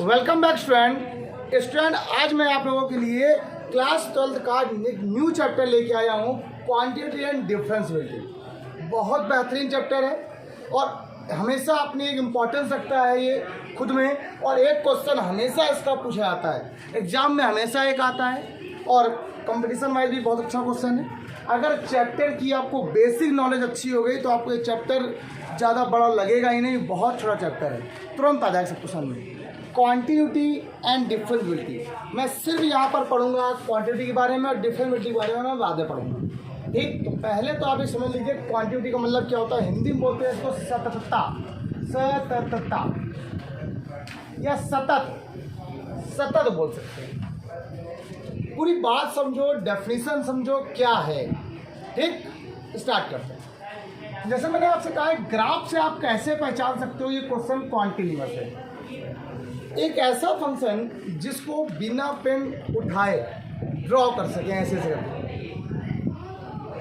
Welcome back student. आज मैं आप लोगों के लिए क्लास 12th का एक न्यू चैप्टर लेके आया हूँ, क्वांटिटी एंड डिफरेंशिएबिलिटी। बहुत बेहतरीन चैप्टर है और हमेशा अपनी एक इम्पोर्टेंस रखता है ये खुद में, और एक क्वेश्चन हमेशा इसका पूछा जाता है, एग्जाम में हमेशा एक आता है और कंपटीशन वाइज भी बहुत अच्छा क्वेश्चन है। अगर चैप्टर की आपको बेसिक नॉलेज अच्छी हो गई तो आपको ये चैप्टर ज़्यादा बड़ा लगेगा ही नहीं, बहुत छोटा चैप्टर है, तुरंत आ जाएगा सब क्वेश्चन में। क्वांटिटी एंड डिफरेंशिएबिलिटी मैं सिर्फ यहाँ पर पढ़ूंगा, क्वांटिटी के बारे में और डिफरेंशिएबिलिटी के बारे में मैं बाद में पढ़ूंगा। ठीक, तो पहले तो आप ये समझ लीजिए क्वांटिटी का मतलब क्या होता है। हिंदी में बोलते हैं इसको सततता, सततता या सतत बोल सकते हैं। पूरी बात समझो, डेफिनेशन समझो क्या है। ठीक, स्टार्ट करते हैं। जैसे मैंने आपसे कहा, ग्राफ से आप कैसे पहचान सकते हो ये क्वेश्चन कॉन्टिन्यूअस है। एक ऐसा फंक्शन जिसको बिना पेन उठाए ड्रॉ कर सकें, ऐसे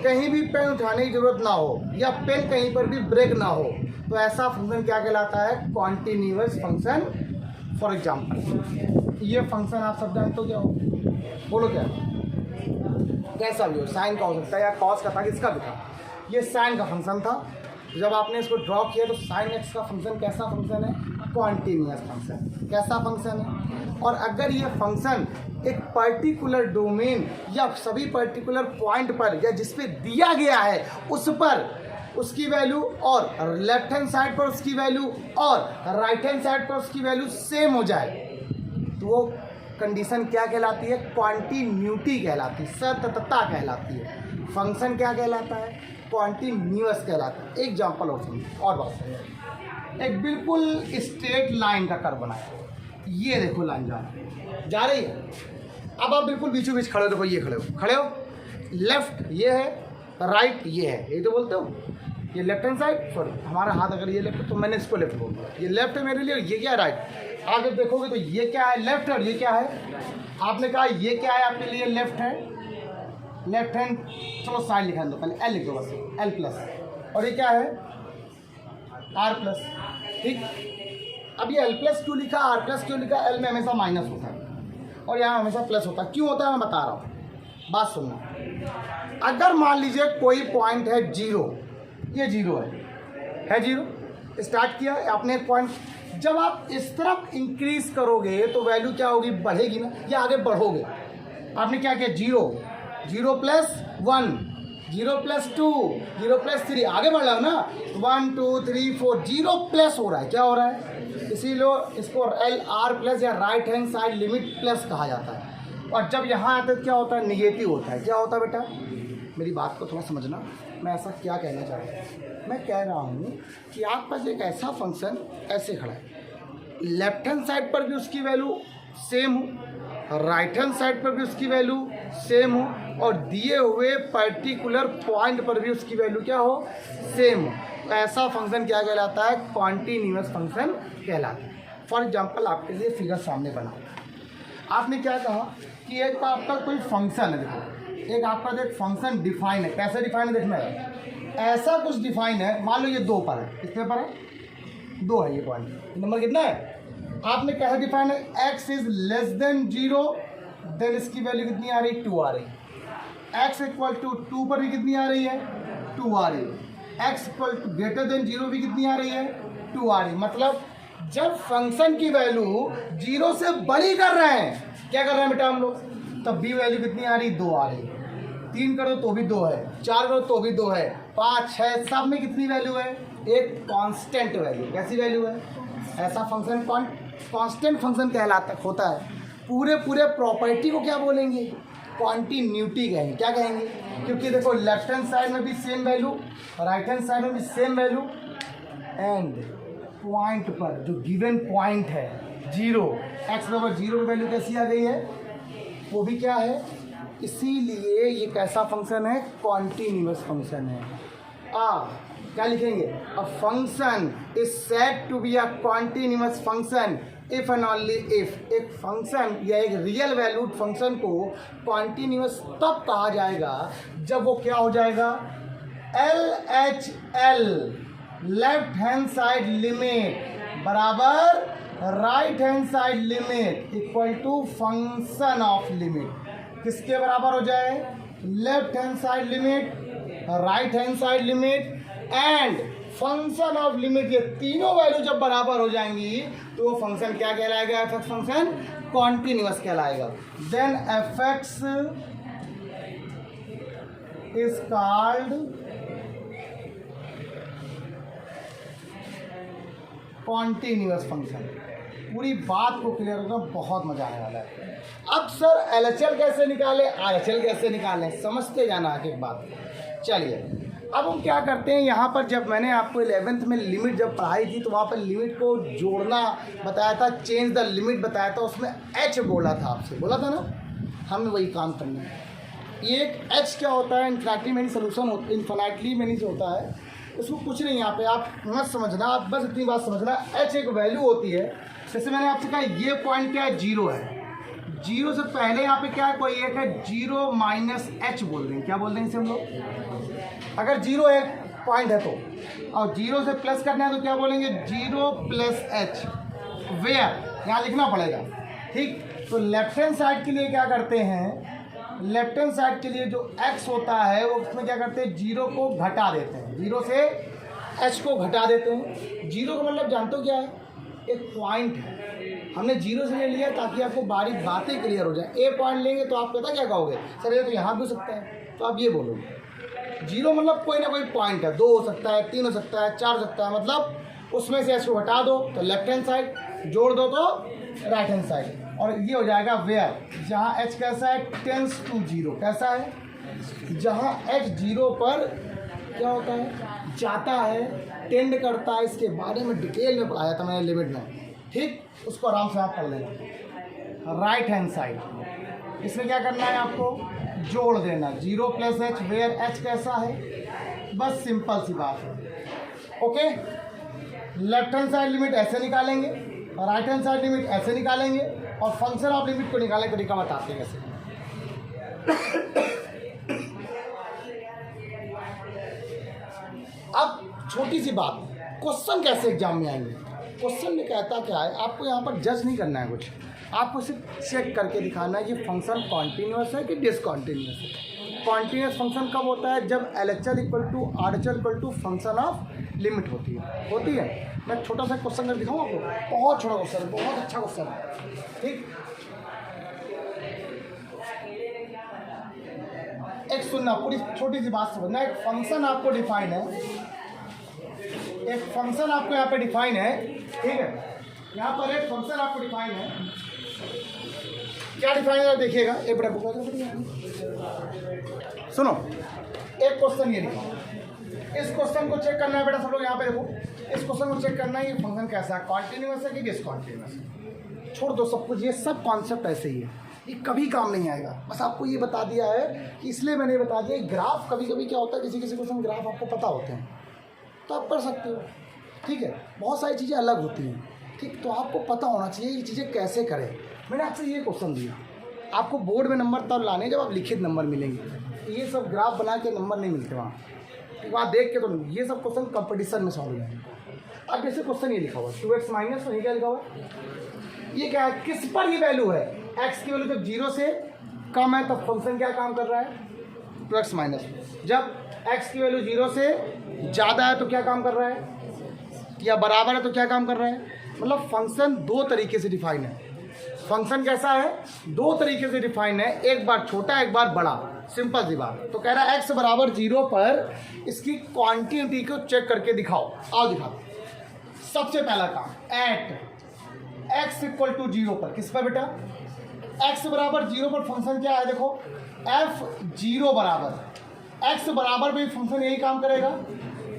कहीं भी पेन उठाने की जरूरत ना हो या पेन कहीं पर भी ब्रेक ना हो, तो ऐसा फंक्शन क्या कहलाता है? Continuous function. फॉर एग्जाम्पल ये फंक्शन आप सब जानते हो क्या हो? बोलो क्या? कैसा भी हो, साइन का हो सकता है या कॉस का था, किसका भी था। ये साइन का फंक्शन था, जब आपने इसको ड्रॉ किया तो साइन एक्स का फंक्शन कैसा फंक्शन है? Continuous function. कैसा फंक्शन है? और अगर ये फंक्शन एक पर्टिकुलर डोमेन या सभी पर्टिकुलर पॉइंट पर या जिस पे दिया गया है उस पर उसकी वैल्यू और लेफ्ट हैंड साइड पर उसकी वैल्यू और राइट हैंड साइड पर उसकी वैल्यू सेम हो जाए, तो वो कंडीशन क्या कहलाती है? क्वांटिन्यूटी कहलाती है, सततता कहलाती है। फंक्शन क्या कहलाता है? कॉन्टिन्यूअस कहलाता है। एग्जाम्पल और समझो, और बात समझो। एक बिल्कुल स्ट्रेट लाइन का कर्व बनाया, ये देखो लाइन जा रही है। अब आप बिल्कुल बीचों बीच खड़े हो, देखो ये खड़े हो, लेफ्ट ये है, राइट ये है, यही तो बोलते हो। ये लेफ्ट हैंड साइड, सॉरी हमारा हाथ अगर ये लेफ्ट तो मैंने इसको लेफ्ट बोल दिया, ये लेफ्ट है मेरे लिए, ये क्या है? राइट। आगे देखोगे तो ये क्या है? लेफ्ट है, और ये क्या है? आपने कहा ये क्या है आपके लिए? लेफ्ट है, लेफ्ट हैंड। चलो साइड लिखा दो, पहले एल लिख दो, बस एल प्लस। और ये क्या है? R plus. ठीक, अब ये एल प्लस क्यों लिखा, आर प्लस क्यों लिखा? एल में हमेशा माइनस होता है और यहाँ हमेशा प्लस होता है। क्यों होता है मैं बता रहा हूँ, बात सुनना। अगर मान लीजिए कोई पॉइंट है 0, ये 0 है 0, स्टार्ट किया आपने एक पॉइंट, जब आप इस तरफ इंक्रीज करोगे तो वैल्यू क्या होगी? बढ़ेगी ना, या आगे बढ़ोगे। आपने क्या किया? 0 प्लस 1, 0 प्लस 2, 0 प्लस 3, आगे बढ़ रहा हो ना। 1 2 3 4, 0 प्लस हो रहा है। क्या हो रहा है? इसीलिए इसको एल आर प्लस या right hand side limit plus कहा जाता है। और जब यहाँ आते तो क्या होता है? निगेटिव होता है। क्या होता है बेटा? मेरी बात को थोड़ा समझना, मैं ऐसा क्या कहना चाह रहा हूँ। मैं कह रहा हूँ कि आप पास एक ऐसा फंक्शन ऐसे खड़ा है, लेफ्ट हैंड साइड पर भी उसकी वैल्यू सेम हो, राइट हैंड साइड पर भी उसकी वैल्यू सेम हो, और दिए हुए पर्टिकुलर पॉइंट पर भी उसकी वैल्यू क्या हो? सेम हो। तो ऐसा फंक्शन क्या कहलाता है? कॉन्टिन्यूअस फंक्शन कहलाता है। फॉर एग्जांपल आपके लिए फिगर सामने बना, आपने क्या कहा कि एक आपका कोई फंक्शन है, देखो एक आपका एक फंक्शन डिफाइन है। कैसे डिफाइन है देखना है, ऐसा कुछ डिफाइन है। मान लो ये 2 पर है, कितने पर है? 2 है। ये पॉइंट नंबर कितना है? आपने कैसे डिफाइन है? x is less than 0, then इसकी वैल्यू कितनी आ रही? 2 आ रही है। x इक्वल टू 2 पर भी कितनी आ रही है? 2 आ रही है। x equal to greater than 0 भी कितनी आ रही है? 2 आ रही है। मतलब जब फंक्शन की वैल्यू 0 से बड़ी कर रहे हैं, क्या कर रहे हैं बेटा हम लोग, तब भी वैल्यू कितनी आ रही? 2 आ रही है। 3 करो तो भी 2 है, 4 करो तो भी 2 है, 5 6 सब में कितनी वैल्यू है? एक कांस्टेंट वैल्यू। कैसी वैल्यू है? ऐसा फंक्शन कांस्टेंट फंक्शन कहलाता होता है। पूरे प्रॉपर्टी को क्या बोलेंगे? कॉन्टिन्यूटी कहेंगे। क्या कहेंगे? क्योंकि देखो लेफ्ट हैंड साइड में भी same value, right hand side में भी सेम वैल्यू, एंड पॉइंट पर जो गिवन पॉइंट है 0, x बराबर 0 की वैल्यू कैसी आ गई है? वो भी क्या है? इसीलिए ये कैसा फंक्शन है? कॉन्टिन्यूअस फंक्शन है। क्या लिखेंगे? A function is said to be a continuous function if and only if. एक फंक्शन या एक रियल वैल्यूड फंक्शन को कॉन्टिन्यूअस तब कहा जाएगा जब वो क्या हो जाएगा? LHL left hand side limit बराबर right hand side limit equal to function of limit किसके बराबर हो जाए, left hand side limit, right hand side limit and function of limit. ये तीनों वैल्यू जब बराबर हो जाएंगी तो वो फंक्शन क्या कहलाएगा, एफ एक्स फंक्शन कॉन्टिन्यूअस कहलाएगा। Then F X is called continuous function. पूरी बात को क्लियर होगा, बहुत मजा आने वाला है। अब सर LHL कैसे निकालें, RHL कैसे निकालें, समझते जाना एक बात। चलिए अब हम क्या करते हैं, यहाँ पर जब मैंने आपको 11th में लिमिट जब पढ़ाई थी तो वहाँ पर लिमिट को जोड़ना बताया था, चेंज द लिमिट बताया था, उसमें H बोला था, आपसे बोला था ना, हमें वही काम करना है। ये एक H क्या होता है, infinitely many solution, infinitely many जो होता है उसको कुछ नहीं, यहाँ पे आप मत समझना, आप बस इतनी बात समझना, H एक वैल्यू होती है। जैसे मैंने आपसे कहा ये पॉइंट क्या है, 0 है, 0 से पहले यहाँ पे क्या है, कोई एक है, 0 माइनस H बोल देंगे, क्या बोल देंगे इसे हम लोग, अगर 0 एक पॉइंट है तो, और 0 से प्लस करना है तो क्या बोलेंगे, 0 प्लस H, वेयर यहाँ लिखना पड़ेगा, ठीक। तो लेफ्ट हैंड साइड के लिए क्या करते हैं, लेफ्ट हैंड साइड के लिए जो x होता है वो उसमें क्या करते हैं, 0 को घटा देते हैं, 0 से h को घटा देते हैं। 0 का मतलब जानते हो क्या है, एक पॉइंट है, हमने 0 से ले लिया ताकि आपको बारीक बातें क्लियर हो जाए। ए पॉइंट लेंगे तो आप पता क्या कहोगे, सर ये तो यहाँ भी हो सकता है, तो आप ये बोलोगे 0 मतलब कोई ना कोई पॉइंट है, 2 हो सकता है, 3 हो सकता है, 4 हो सकता है, मतलब उसमें से h को हटा दो तो लेफ्ट हैंड साइड, जोड़ दो तो राइट हैंड साइड, और ये हो जाएगा वेयर, जहाँ h कैसा है, टेंस टू 0, कैसा है, जहाँ h 0 पर क्या होता है, जाता है, टेंड करता है। इसके बारे में डिटेल में पढ़ाया था मैंने लिमिट में, ठीक, उसको आराम से आप पढ़ लेना। राइट हैंड साइड, इसमें क्या करना है, आपको जोड़ देना, 0 प्लस h, वेयर h कैसा है, बस सिंपल सी बात है, okay. Left hand side limit ऐसे निकालेंगे, राइट हैंड साइड लिमिट ऐसे निकालेंगे, और फंक्शन ऑफ लिमिट को निकालने का तरीका बताते हैं कैसे। अब छोटी सी बात, क्वेश्चन कैसे एग्जाम में आएंगे, क्वेश्चन में कहता क्या है, आपको यहाँ पर जज नहीं करना है कुछ, आपको सिर्फ चेक करके दिखाना है कि फंक्शन कॉन्टिन्यूअस है कि डिसकॉन्टिन्यूअस है। कॉन्टिन्यूअस फंक्शन कब होता है, जब LHL equal to RHL equal to function of limit होती है। मैं छोटा सा क्वेश्चन कर दिखाऊँ आपको, बहुत छोटा क्वेश्चन है, बहुत अच्छा क्वेश्चन है, ठीक। एक सुनना, पूरी छोटी सी बात समझना, एक फंक्शन आपको डिफाइन है, एक फंक्शन आपको यहाँ पे डिफाइन है, ठीक है, यहाँ पर एक फंक्शन आपको डिफाइन है, क्या डिफाइन है देखिएगा, एक बड़ा बुक सुनो, एक क्वेश्चन ये लिखा, इस क्वेश्चन को चेक करना है बेटा सब लोग, यहाँ पे देखो, इस क्वेश्चन को चेक करना है, ये फंक्शन कैसा है, कॉन्टिन्यूअस है कि डिसकॉन्टिन्यूअस है, छोड़ दो सब कुछ, ये सब कॉन्सेप्ट ऐसे ही है, ये कभी काम नहीं आएगा, बस आपको ये बता दिया है कि इसलिए मैंने बता दिया। ग्राफ कभी कभी क्या होता है, किसी किसी क्वेश्चन ग्राफ आपको पता होते हैं तो आप पढ़ सकते हो, ठीक है, बहुत सारी चीज़ें अलग होती हैं, ठीक, तो आपको पता होना चाहिए ये चीज़ें कैसे करें। मैंने आपसे ये क्वेश्चन दिया, आपको बोर्ड में नंबर तब लाने जब आप लिखित नंबर मिलेंगे, ये सब ग्राफ बना के नंबर नहीं मिलते वहाँ, वहाँ देख के तो नहीं, ये सब क्वेश्चन कंपटीशन में सॉल्व है। अब जैसे क्वेश्चन ये लिखा हुआ 2x माइनस, तो ये क्या लिखा हुआ है, ये क्या है, किस पर ये वैल्यू है, x की वैल्यू जब 0 से कम है तब फंक्शन क्या काम कर रहा है, 2x माइनस, जब x की वैल्यू 0 से ज़्यादा है तो क्या काम कर रहा है, या बराबर है तो क्या काम कर रहा है। मतलब फंक्शन दो तरीके से डिफाइन है, फंक्शन कैसा है, दो तरीके से डिफाइन है, एक बार छोटा एक बार बड़ा, सिंपल सी बात। तो कह रहा है x बराबर 0 पर इसकी क्वांटिटी को चेक करके दिखाओ, आओ दिखाओ। सबसे पहला काम, एट x इक्वल टू 0 पर, किस पर बेटा, x बराबर 0 पर फंक्शन क्या है, देखो f 0 बराबर x बराबर भी फंक्शन यही काम करेगा,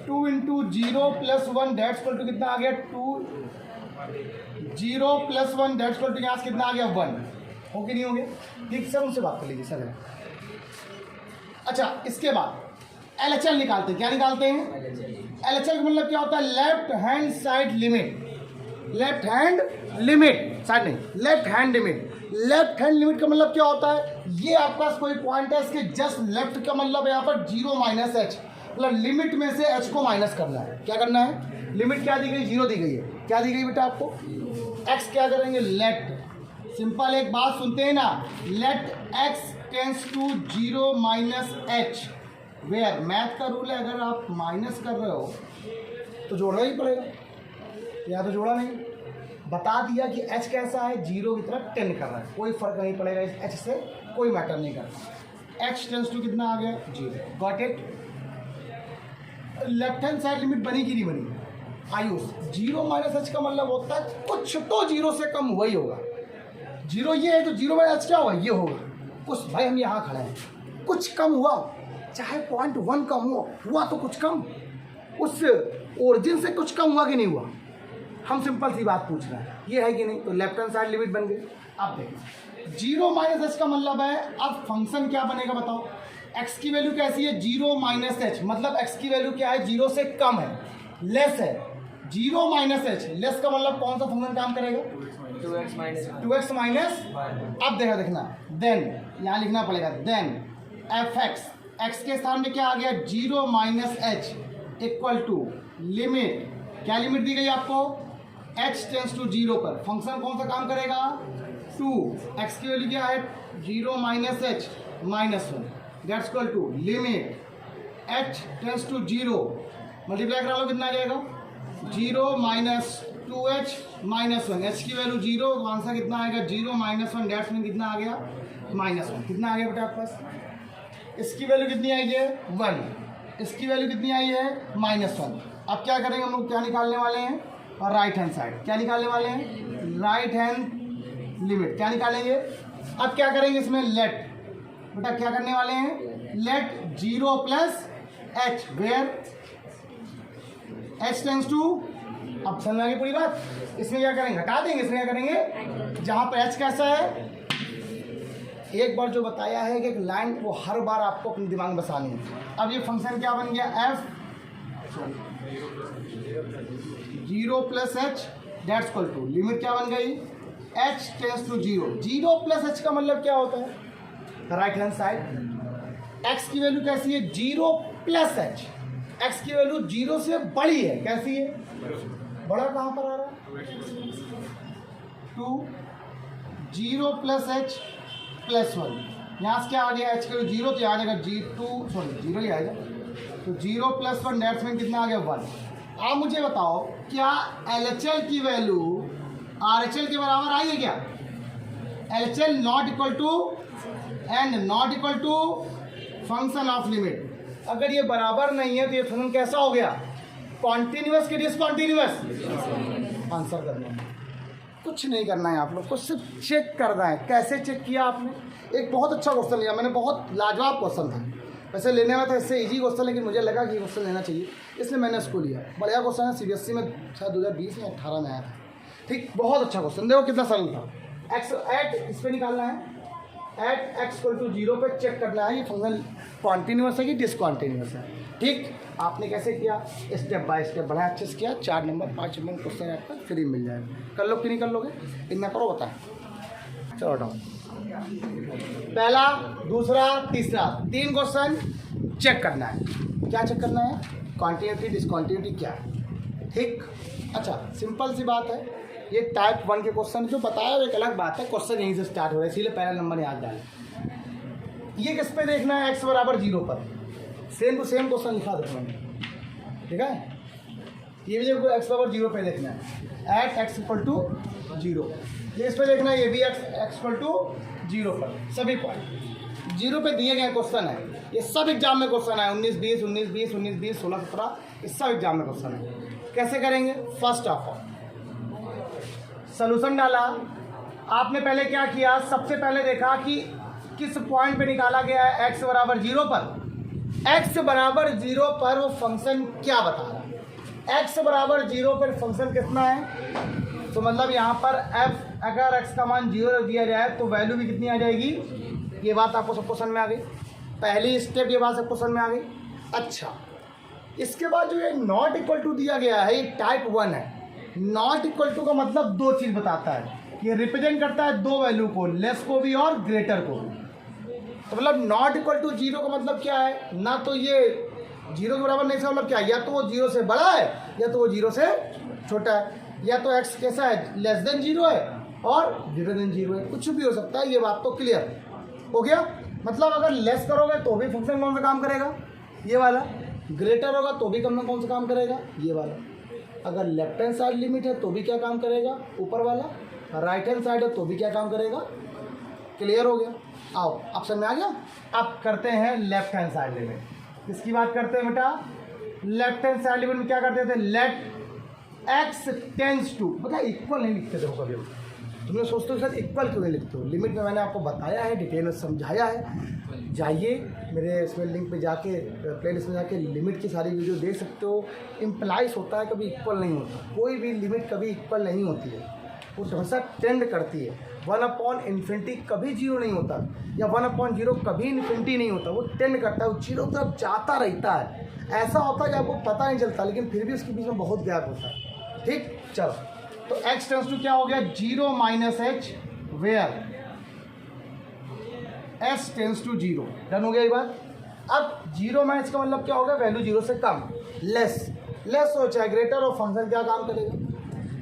2 into 0 plus 1 that's equal to कितना आ गया, 2 0 प्लस 1 डेट्स इक्वल टू यहाँ से कितना आ गया 1, हो कि नहीं हो गया, ठीक। सर उनसे बात कर लीजिए सर। अच्छा इसके बाद LHL निकालते हैं, क्या निकालते हैं, LHL का मतलब क्या होता है, left hand side limit, left hand limit, side नहीं, left hand limit. Left hand limit का मतलब क्या होता है, ये आपका कोई पॉइंट है, इसके जस्ट लेफ्ट का मतलब यहाँ पर 0 माइनस h, मतलब लिमिट में से h को माइनस करना है। क्या करना है, लिमिट क्या दी गई, 0 दी गई है, क्या दी गई बेटा आपको, एक्स क्या करेंगे, लेट, सिंपल एक बात सुनते हैं ना, let X tends to 0 minus H, where math का रूल है अगर आप माइनस कर रहे हो तो जोड़ना ही पड़ेगा, या तो जोड़ा नहीं, बता दिया कि एच कैसा है, 0 की तरफ टेंड कर रहा है, कोई फर्क नहीं पड़ेगा इस एच से, कोई मैटर नहीं करता। एच टेंस टू कितना आ गया, 0, got it. Left hand side limit बनी कि नहीं बनी, आयुष, 0 माइनस एच का मतलब होता है कुछ तो 0 से कम हुआ ही होगा, 0 ये है तो 0 माइनस एच क्या होगा, ये होगा कुछ, भाई हम यहाँ खड़े हैं, कुछ कम हुआ, चाहे 0.1 कम हुआ तो कुछ कम, उस ओरिजिन से कुछ कम हुआ कि नहीं हुआ, हम सिंपल सी बात पूछ रहे हैं, ये है कि नहीं, तो लेफ्ट हैंड साइड लिमिट बन गई। अब देखो 0 माइनस एच का मतलब है, अब फंक्शन क्या बनेगा बताओ, x की वैल्यू कैसी है, 0 माइनस एच, मतलब x की वैल्यू क्या है, 0 से कम है, लेस है, 0 माइनस एच, लेस का मतलब कौन सा फंक्शन काम करेगा, 2x माइनस, अब देखना, देन यहाँ लिखना पड़ेगा, देन एफ एक्स के स्थान में क्या आ गया, 0 minus H equal to limit, क्या लिमिट दी गई आपको, h टेंस टू 0 पर फंक्शन कौन सा काम करेगा, 2, x की वैल्यू क्या है, 0 minus H minus 1, that's equal to limit h tends to 0, multiply करा लो कितना आ जाएगा, 0 माइनस 2h माइनस 1, h की वैल्यू 0, तो आंसर कितना आएगा, 0 माइनस 1, दैट्स मीन कितना आ गया, -1, कितना आ गया बेटा आपके पास, इसकी वैल्यू कितनी आई है, 1, इसकी वैल्यू कितनी आई है, -1। अब क्या करेंगे हम लोग, क्या निकालने वाले हैं, और राइट हैंड साइड क्या निकालने वाले हैं, राइट हैंड लिमिट क्या निकालेंगे। अब क्या करेंगे इसमें, लेट, बेटा क्या करने वाले हैं, let 0 plus H, where H tends to, अब समझ आगे पूरी बात, इसमें क्या करेंगे, हटा देंगे, इसमें क्या करेंगे, जहां पर एच कैसा है, एक बार जो बताया है कि एक लाइन वो हर बार आपको अपने दिमाग में बसानी है। अब ये फंक्शन क्या बन गया, F 0 plus H that's equal to limit क्या बन गई, H tends to 0, 0 plus H का मतलब क्या होता है, राइट हैंड साइड, एक्स की वैल्यू कैसी है, 0 प्लस एच, एक्स की वैल्यू 0 से बड़ी है, कैसी है, बड़ा कहाँ पर आ रहा है, 2, 0 प्लस एच प्लस 1, यहाँ से क्या आ गया, एच की वैल्यू 0 तो यहाँ आ जाएगा 0 ही आएगा, तो 0 प्लस 1 दैट्स मीन कितना आ गया, 1। आप मुझे बताओ क्या LHL की वैल्यू RHL के बराबर आई है क्या, LHL not equal to and not equal to function of limit, अगर ये बराबर नहीं है तो ये फंक्शन कैसा हो गया, कॉन्टिन्यूअस कि डिसकॉन्टिन्यूअस, आंसर करना है, कुछ नहीं करना है आप लोग को, सिर्फ चेक करना है। कैसे चेक किया आपने, एक बहुत अच्छा क्वेश्चन लिया मैंने, बहुत लाजवाब क्वेश्चन था, वैसे लेने में तो इससे इजी क्वेश्चन, लेकिन मुझे लगा कि क्वेश्चन लेना चाहिए इसलिए मैंने इसको लिया, बढ़िया क्वेश्चन है, CBSE में शायद 2020 या 18 में आया था, ठीक, बहुत अच्छा क्वेश्चन, देखो कितना सरल था। एक्स एट इस पर निकालना है, एट एक्स इक्वल टू 0 पे चेक करना है ये फंक्शन कॉन्टिन्यूअस है कि डिसकॉन्टिन्यूअस है, ठीक। आपने कैसे किया, स्टेप बाय स्टेप बड़ा अच्छे से किया, 4 नंबर 5 नंबर क्वेश्चन आपका फ्री मिल जाएगा, कर लो कि नहीं कर लोगे, इतना करो बताएं, चलो हटाओ, पहला दूसरा तीसरा 3 क्वेश्चन चेक करना है, क्या चेक करना है, कॉन्टिन्यूटी डिसकॉन्टिन्यूटी क्या है, ठीक। अच्छा सिंपल सी बात है, ये टाइप 1 के क्वेश्चन जो बताया वो एक अलग बात है, क्वेश्चन यहीं से स्टार्ट हो रहा है, इसीलिए पहला नंबर याद डालें। ये किस पे देखना है, x बराबर 0 पर, सेम टू सेम क्वेश्चन लिखा देता हूँ, ठीक है, ये भी जो x बराबर 0 पे देखना है, एट x इक्वल टू 0, ये इस पे देखना है, ये भी x इक्वल टू 0 पर, सभी पॉइंट 0 पे दिए गए क्वेश्चन है, ये सब एग्जाम में क्वेश्चन है, 19-20 19-20 19-20 16-17 ये सब एग्जाम में क्वेश्चन है। कैसे करेंगे, फर्स्ट ऑफ ऑल सॉल्यूशन डाला, आपने पहले क्या किया, सबसे पहले देखा कि किस पॉइंट पे निकाला गया है, x बराबर 0 पर, x बराबर 0 पर वो फंक्शन क्या बता रहा है, x बराबर 0 पर फंक्शन कितना है, तो मतलब यहाँ पर f अगर x का मान 0 दिया जाए तो वैल्यू भी कितनी आ जाएगी, ये बात आपको सबको समझ में आ गई, पहली स्टेप ये बात सबको समझ में आ गई। अच्छा इसके बाद जो ये नॉट इक्वल टू दिया गया है, ये टाइप 1 है, नॉट इक्वल टू का मतलब 2 चीज़ बताता है, ये रिप्रेजेंट करता है 2 वैल्यू को, लेस को भी और ग्रेटर को भी, तो मतलब नॉट इक्वल टू 0 का मतलब क्या है, ना तो ये 0 के बराबर नहीं, इसका मतलब क्या है, या तो वो 0 से बड़ा है या तो वो 0 से छोटा है, या तो x कैसा है, लेस देन 0 है और ग्रेटर देन 0 है, कुछ भी हो सकता है। ये बात तो क्लियर हो गया। मतलब अगर लेस करोगे तो भी फंक्शन कौन सा काम करेगा, ये वाला। ग्रेटर होगा तो भी कौन सा काम करेगा, ये वाला। अगर लेफ्ट हैंड साइड लिमिट है तो भी क्या काम करेगा, ऊपर वाला। राइट हैंड साइड है तो भी क्या काम करेगा। क्लियर हो गया। आओ अब समझ में आ गया। अब करते हैं लेफ्ट हैंड साइड लिमिट। किसकी बात करते हैं बेटा, लेफ्ट हैंड साइड लिमिट में क्या करते थे, लेट x टेंस टू, पता है इक्वल नहीं लिखते थे वो कभी। तुमने सोचते हो सर इक्वल क्यों नहीं लिखते हो, लिमिट में मैंने आपको बताया है, डिटेल में समझाया है। जाइए मेरे इसमें लिंक पे जाके, प्लेलिस्ट में जाके लिमिट की सारी वीडियो देख सकते हो। इम्प्लाइज होता है कभी इक्वल नहीं होता, कोई भी लिमिट कभी इक्वल नहीं होती है, वो हमेशा टेंड करती है। 1/∞ कभी 0 नहीं होता, या 1/0 कभी इन्फिनिटी नहीं होता, वो टेंड करता है, वो 0 तरफ जाता रहता है। ऐसा होता है कि आपको पता नहीं चलता, लेकिन फिर भी उसके बीच में बहुत गैप होता है। ठीक, चलो तो x टेंस टू क्या हो गया, 0 - h where s tends to 0। Done हो गया ये बात। अब 0 - h का मतलब क्या होगा, वैल्यू 0 से कम, लेस हो चाहे ग्रेटर हो, फंक्शन क्या काम करेगा।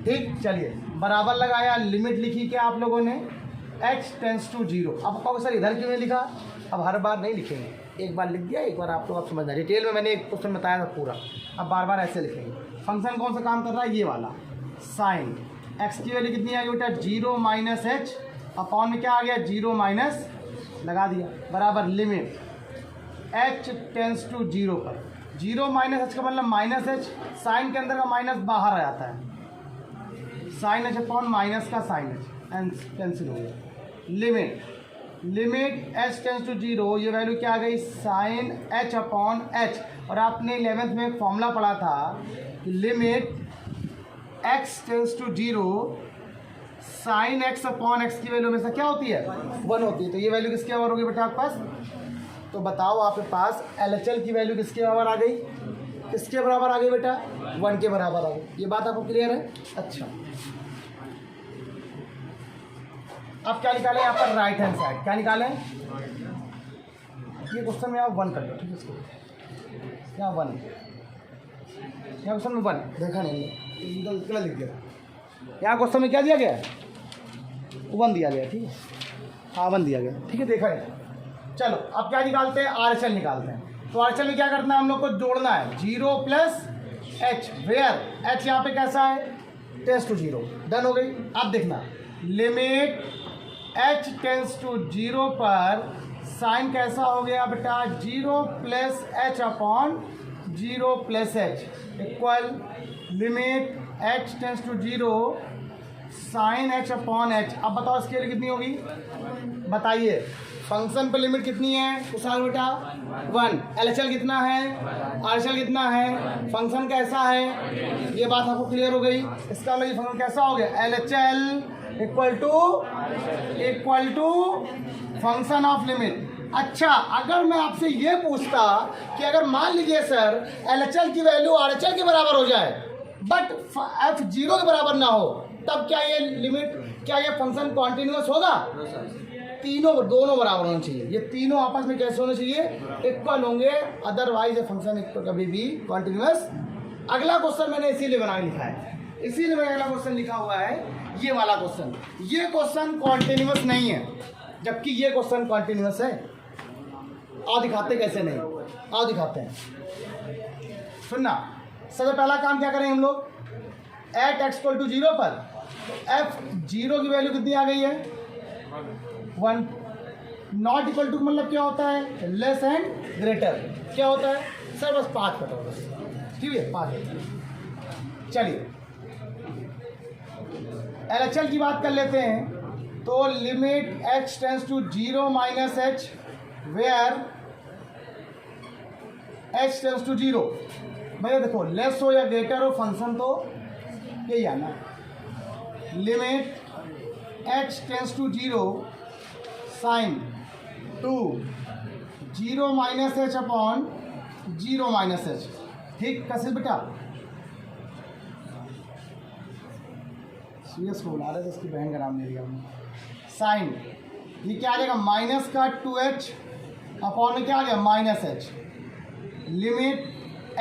ठीक, चलिए बराबर लगाया, लिमिट लिखी क्या आप लोगों ने, x टेंस टू 0। अब कहोगे सर इधर क्यों नहीं लिखा, अब हर बार नहीं लिखेंगे, एक बार लिख दिया, एक बार आप लोग आप समझना। डिटेल में मैंने एक क्वेश्चन बताया था पूरा, अब बार बार ऐसे लिखेंगे। फंक्शन कौन सा काम कर रहा है, ये वाला साइन। x की वैल्यू कितनी आ गई बेटा, 0 - h अपॉन में क्या आ गया, 0 - लगा दिया, बराबर लिमिट h टेंस टू 0 पर। 0 - h का मतलब -h, साइन के अंदर का माइनस बाहर आ जाता है, साइन h अपॉन माइनस का साइन h, कैंसिल हो गया। लिमिट h टेंस टू 0, ये वैल्यू क्या आ गई, साइन h अपॉन h। और आपने 11th में एक फॉर्मूला पढ़ा था कि limit x tends to 0, sine x upon x की वैल्यू में से क्या होती है, 1 होती है। तो ये वैल्यू किसके बराबर होगी बेटा आपके पास, तो बताओ आपके पास LHL की वैल्यू किसके बराबर आ गई, किसके बराबर आ गई बेटा, 1 के बराबर आ गई। ये बात आपको क्लियर है। अच्छा अब क्या निकालें यहाँ पर, राइट हैंड साइड क्या निकालें, ये क्वेश्चन में आप 1 कर लो। ठीक है, इसको यहाँ 1, यहाँ क्वेश्चन में 1 देखा नहीं, गलत लिख दिया। यहाँ क्वेश्चन में क्या दिया गया है, 1 दिया गया। ठीक है, हाँ 1 दिया गया, ठीक है, देखा है। चलो अब क्या निकालते हैं, RHL निकालते हैं। तो RHL में क्या करना है, हम लोग को जोड़ना है 0 + h वेयर h यहाँ पे कैसा है, टेंस टू 0। डन हो गई। अब देखना, लिमिट h टेंस टू 0 पर साइन कैसा हो गया बेटा, 0 + h upon 0 + h equal limit h tends to 0 sine h upon h। अब बताओ इसकी वैल्यू कितनी होगी, बताइए। फंक्शन पर लिमिट कितनी है कुशाल बेटा, 1। LHL कितना है, RHL कितना है, फंक्शन कैसा है, ये बात आपको क्लियर हो गई। इसका मतलब ये फंक्शन कैसा हो गया, LHL equal to function of limit. अच्छा अगर मैं आपसे ये पूछता कि अगर मान लीजिए सर LHL की वैल्यू RHL के बराबर हो जाए बट f 0 के बराबर ना हो, तब क्या ये लिमिट, क्या ये फंक्शन कॉन्टिन्यूअस होगा, दोनों बराबर होने चाहिए। ये तीनों आपस में कैसे होने चाहिए, इक्वल होंगे, अदरवाइज ये फंक्शन कभी भी कॉन्टिन्यूअस। अगला क्वेश्चन मैंने इसीलिए बना लिखा है, इसीलिए मैंने अगला क्वेश्चन लिखा हुआ है, ये वाला क्वेश्चन। ये क्वेश्चन कॉन्टिन्यूअस नहीं है, जबकि ये क्वेश्चन कॉन्टिन्यूअस है। आओ दिखाते कैसे नहीं, आओ दिखाते हैं। सुनना, सबसे पहला काम क्या करें हम लोग, एट x = 0 पर f 0 की वैल्यू कितनी आ गई है, 1। नॉट इक्वल टू मतलब क्या होता है, लेस एंड ग्रेटर, क्या होता है सर, बस 5 कटो बस, ठीक है 5। चलिए LHL की बात कर लेते हैं। तो limit h tends to 0 - h where h tends to 0। भैया देखो लेस हो या ग्रेटर हो, फंक्शन तो यही आना। Limit h tends to 0 sine 2 0 - h upon 0 - h। ठीक कैसे बेटा, सीरियस को बुला रहे थे, इसकी बहन का नाम ले लिया हमने। साइन ये क्या आ जाएगा, माइनस का 2h अपॉन में क्या आ गया -h। Limit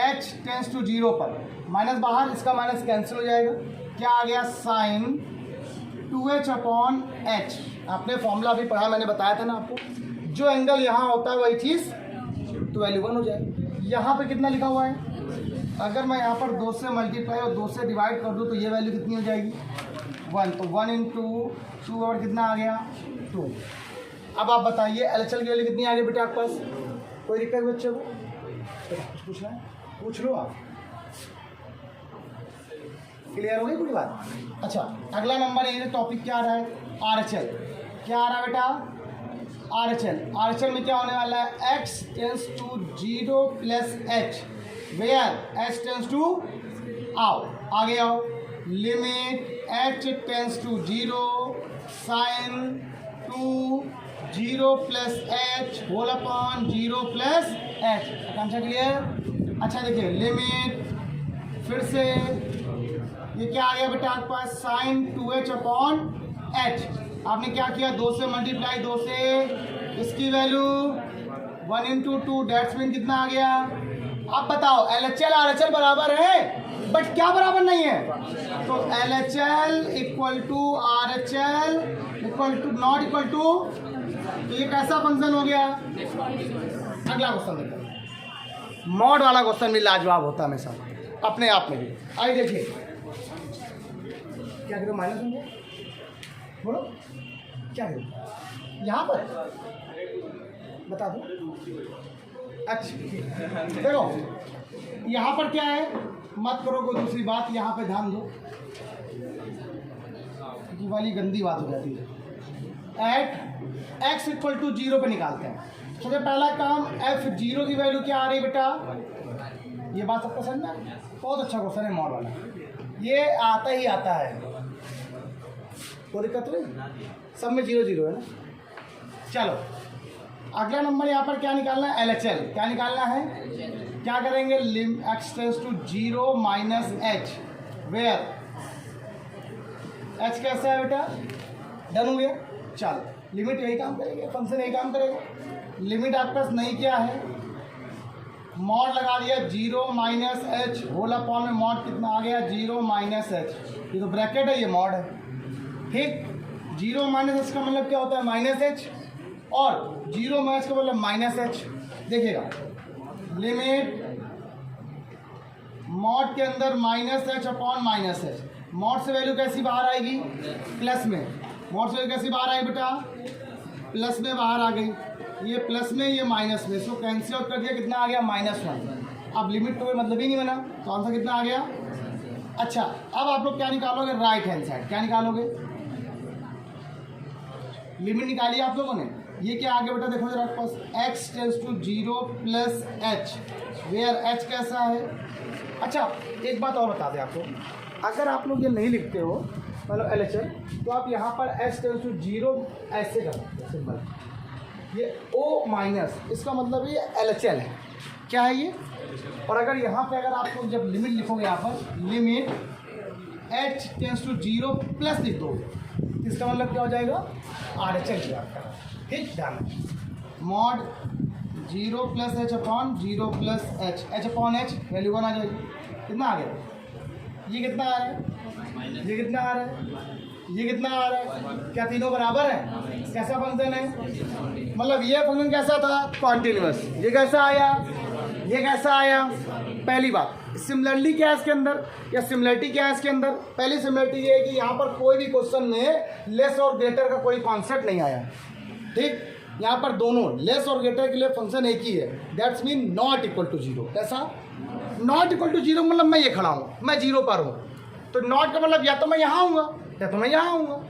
h tends to 0 पर, माइनस बाहर, इसका माइनस कैंसिल हो जाएगा, क्या आ गया, साइन 2h अपॉन h। आपने फॉर्मूला अभी पढ़ा, मैंने बताया था ना आपको, जो एंगल यहाँ होता है वही चीज़ तो वैल्यू 1 हो जाए। यहाँ पे कितना लिखा हुआ है, अगर मैं यहाँ पर 2 से मल्टीप्लाई और 2 से डिवाइड कर दूँ तो ये वैल्यू कितनी हो जाएगी, 1। तो 1 इंटू 2 और कितना आ गया, 2। अब आप बताइए LHL की वैल्यू कितनी आ गई बेटा आपके पास, कोई दिक्कत बच्चे को, कुछ पूछना है पूछ लो आप, क्लियर हो गई पूरी बात। अच्छा, अगला नंबर ये टॉपिक क्या आ रहा है, RHL। क्या आ रहा है बेटा, RHL में क्या होने वाला है, x tends to 0 plus h, where h tends to, आओ आगे आओ, limit h tends to 0 sine 2 0 plus h whole upon 0 plus h। Answer clear. अच्छा देखिए लिमिट, फिर से ये क्या आ गया बेटा आपके पास, साइन 2h अपॉन h। आपने क्या किया, 2 से मल्टीप्लाई, 2 से इसकी वैल्यू 1 इंटू 2 डेट्स मीन कितना आ गया। अब बताओ LHL RHL बराबर है, बट क्या बराबर नहीं है, तो LHL equal to RHL equal to not equal to, तो ये कैसा फंक्शन हो गया। अगला क्वेश्चन देखो, मॉड वाला क्वेश्चन भी लाजवाब होता है हमेशा अपने आप में भी। आइए देखिए क्या करो, माइनस होंगे, बोलो क्या करो यहाँ पर बता दो। अच्छा देखो यहाँ पर क्या है, मत करो कोई दूसरी बात, यहाँ पे ध्यान दो, ये वाली गंदी बात हो जाती है। एट x इक्वल टू 0 पे निकालते हैं। सबसे पहला काम, f0 की वैल्यू क्या आ रही है बेटा, ये बात सबको समझ में, बहुत अच्छा क्वेश्चन है मॉड वाला, ये आता ही आता है, कोई दिक्कत नहीं, सब में 0 0 है ना। चलो अगला नंबर यहाँ पर क्या निकालना है, LHL। क्या निकालना है, क्या करेंगे, lim x tends to 0 minus h, where h कैसा है बेटा, डन हो गया। चलो लिमिट यही काम करेंगे, फंक्शन यही काम करेगा। लिमिट आपके पास नहीं क्या है, मॉड लगा दिया 0 माइनस h होल अपॉन में मॉड कितना आ गया, 0 माइनस h, ये तो ब्रैकेट है, ये मॉड है, ठीक। 0 माइनस h का मतलब क्या होता है, माइनस h, और 0 माइनस का मतलब माइनस h। देखिएगा लिमिट मॉड के अंदर minus h upon minus h, mod से वैल्यू कैसी बाहर आएगी, प्लस में, मॉड से वैल्यू कैसी बाहर आई बेटा, प्लस में बाहर आ गई, ये प्लस में ये माइनस में, इसको कैंसिल आउट कर दिया, कितना आ गया, -1। अब लिमिट तो कोई मतलब ही नहीं बना, तो आंसर कितना आ गया। अच्छा अब आप लोग क्या निकालोगे, राइट हैंड साइड, क्या निकालोगे, लिमिट निकालिए आप लोगों ने। ये क्या आगे बेटा देखो जरा आपके पास, x tends to 0 plus h, where h कैसा है। अच्छा एक बात और बता दें आपको, अगर आप लोग ये नहीं लिखते हो मतलब LHL, तो आप यहाँ पर h टेंस टू 0 ऐसे कर सकते हैं सिंपल, ये O माइनस, इसका मतलब ये LHL है, क्या है ये। और अगर यहाँ पे अगर आप लोग जब लिमिट लिखोगे यहाँ पर, limit h tends to 0 plus लिख दो, इसका मतलब क्या हो जाएगा, RHL की बात कर, ठीक। ध्यान mod 0 plus h upon 0 plus h upon h, value 1 आ जाएगी, कितना आ गया, ये कितना आ रहा है, ये कितना आ रहा है, ये कितना आ रहा है, क्या तीनों बराबर है, कैसा फंक्शन है, मतलब ये फंक्शन कैसा था, कॉन्टिन्यूअस, ये कैसा आया, ये कैसा आया। पहली बात सिमिलरिटी क्या है इसके अंदर, या सिमिलरिटी क्या है इसके अंदर, पहली सिमिलरिटी ये है कि यहाँ पर कोई भी क्वेश्चन में लेस और ग्रेटर का कोई कॉन्सेप्ट नहीं आया, ठीक। यहाँ पर दोनों लेस और ग्रेटर के लिए फंक्शन एक ही है, that's mean not equal to 0। कैसा, नॉट इक्वल टू 0 मतलब मैं ये खड़ा हूँ, मैं 0 पर हूँ, तो नॉट का मतलब या तो मैं यहाँ आऊँगा या तो मैं यहाँ आऊँगा,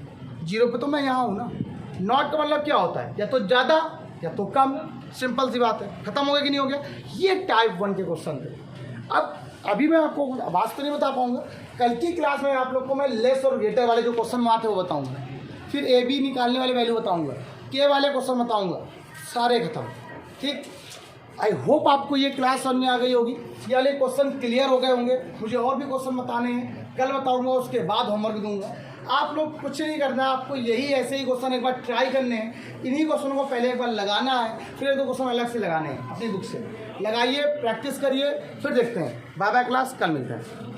0 पे तो मैं यहाँ हूँ ना। नॉट का मतलब क्या होता है, या तो ज़्यादा या तो कम, सिंपल सी बात है, खत्म हो गया कि नहीं हो गया। ये टाइप 1 के क्वेश्चन थे। अब अभी मैं आपको आवाज़ तो नहीं बता पाऊँगा, कल की क्लास में आप लोग को मैं लेस और ग्रेटर वाले जो क्वेश्चन में आते हैं वो बताऊँगा, फिर AB निकालने वाली वैल्यू बताऊँगा, K वाले क्वेश्चन बताऊँगा, सारे खत्म, ठीक। आई होप आपको ये क्लास समझ में आ गई होगी, ये वाले क्वेश्चन क्लियर हो गए होंगे। मुझे और भी क्वेश्चन बताने हैं, कल बताऊँगा, उसके बाद होमवर्क दूंगा। आप लोग कुछ नहीं करना, आपको यही ऐसे ही क्वेश्चन एक बार ट्राई करने हैं, इन्हीं क्वेश्चनों को पहले एक बार लगाना है, फिर 2 क्वेश्चन अलग से लगाने हैं, अपनी बुक से लगाइए, प्रैक्टिस करिए, फिर देखते हैं। बाय बाय क्लास, कल मिलते हैं।